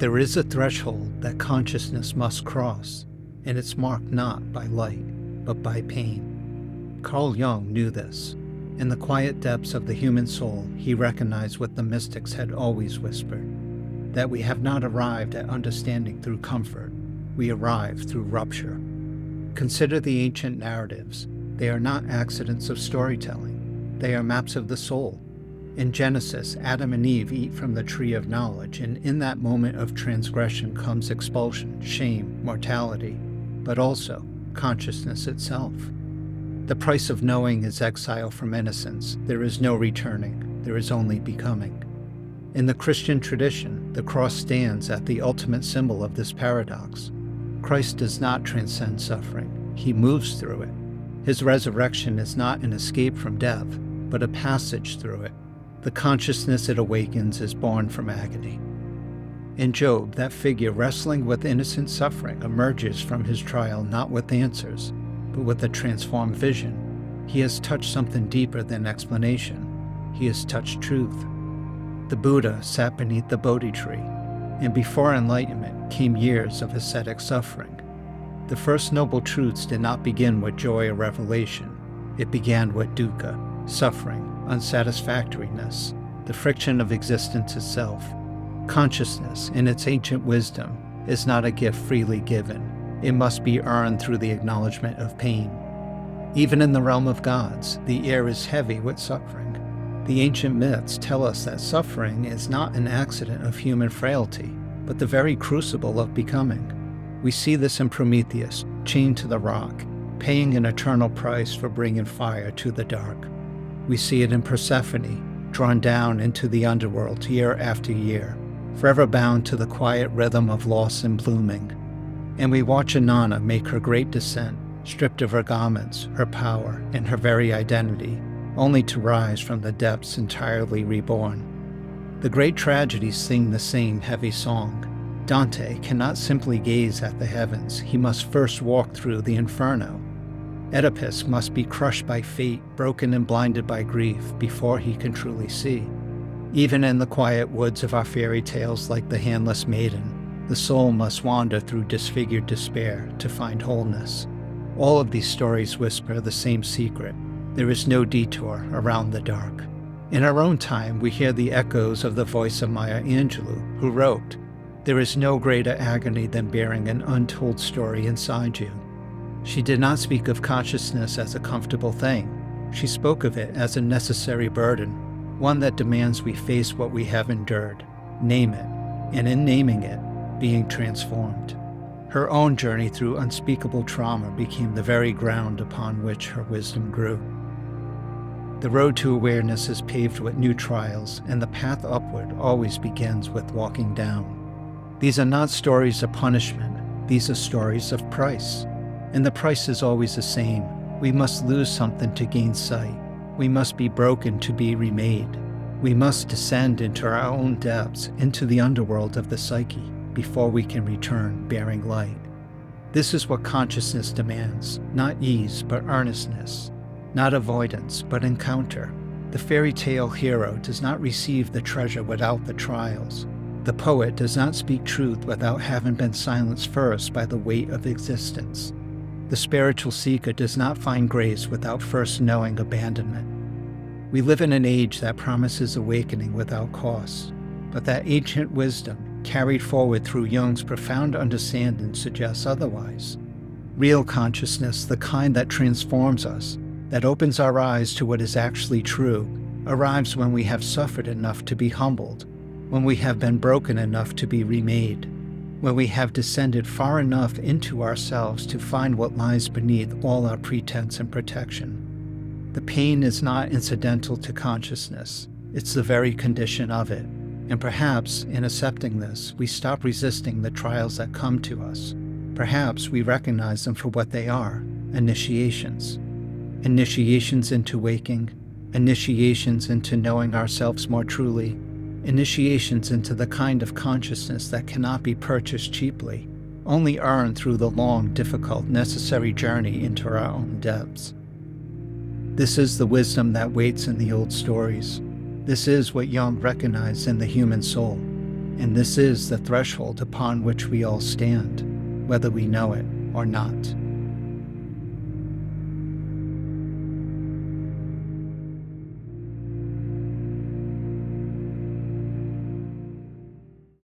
there is a threshold that consciousness must cross, and it's marked not by light, but by pain. Carl Jung knew this. In the quiet depths of the human soul, he recognized what the mystics had always whispered, that we have not arrived at understanding through comfort, we arrive through rupture. Consider the ancient narratives. They are not accidents of storytelling. They are maps of the soul. In Genesis, Adam and Eve eat from the tree of knowledge, and in that moment of transgression comes expulsion, shame, mortality, but also consciousness itself. The price of knowing is exile from innocence. There is no returning. There is only becoming. In the Christian tradition, the cross stands at the ultimate symbol of this paradox. Christ does not transcend suffering. He moves through it. His resurrection is not an escape from death, but a passage through it. The consciousness it awakens is born from agony. In Job, that figure wrestling with innocent suffering emerges from his trial not with answers, but with a transformed vision. He has touched something deeper than explanation. He has touched truth. The Buddha sat beneath the Bodhi tree, and before enlightenment came years of ascetic suffering. The first noble truths did not begin with joy or revelation. It began with dukkha, suffering, unsatisfactoriness, the friction of existence itself. Consciousness, in its ancient wisdom, is not a gift freely given. It must be earned through the acknowledgement of pain. Even in the realm of gods, the air is heavy with suffering. The ancient myths tell us that suffering is not an accident of human frailty, but the very crucible of becoming. We see this in Prometheus, chained to the rock, paying an eternal price for bringing fire to the dark. We see it in Persephone, drawn down into the underworld year after year, forever bound to the quiet rhythm of loss and blooming. And we watch Inanna make her great descent, stripped of her garments, her power, and her very identity, only to rise from the depths entirely reborn. The great tragedies sing the same heavy song. Dante cannot simply gaze at the heavens, he must first walk through the inferno. Oedipus must be crushed by fate, broken and blinded by grief, before he can truly see. Even in the quiet woods of our fairy tales like the Handless Maiden, the soul must wander through disfigured despair to find wholeness. All of these stories whisper the same secret. There is no detour around the dark. In our own time, we hear the echoes of the voice of Maya Angelou, who wrote, "There is no greater agony than bearing an untold story inside you." She did not speak of consciousness as a comfortable thing. She spoke of it as a necessary burden, one that demands we face what we have endured, name it, and in naming it, being transformed. Her own journey through unspeakable trauma became the very ground upon which her wisdom grew. The road to awareness is paved with new trials, and the path upward always begins with walking down. These are not stories of punishment, these are stories of price. And the price is always the same. We must lose something to gain sight. We must be broken to be remade. We must descend into our own depths, into the underworld of the psyche, before we can return bearing light. This is what consciousness demands, not ease, but earnestness, not avoidance, but encounter. The fairy tale hero does not receive the treasure without the trials. The poet does not speak truth without having been silenced first by the weight of existence. The spiritual seeker does not find grace without first knowing abandonment. We live in an age that promises awakening without cost, but that ancient wisdom, carried forward through Jung's profound understanding, suggests otherwise. Real consciousness, the kind that transforms us, that opens our eyes to what is actually true, arrives when we have suffered enough to be humbled, when we have been broken enough to be remade, when we have descended far enough into ourselves to find what lies beneath all our pretense and protection. The pain is not incidental to consciousness, it's the very condition of it. And perhaps, in accepting this, we stop resisting the trials that come to us. Perhaps we recognize them for what they are, initiations. Initiations into waking, initiations into knowing ourselves more truly, initiations into the kind of consciousness that cannot be purchased cheaply, only earned through the long, difficult, necessary journey into our own depths. This is the wisdom that waits in the old stories. This is what Jung recognized in the human soul. And this is the threshold upon which we all stand, whether we know it or not.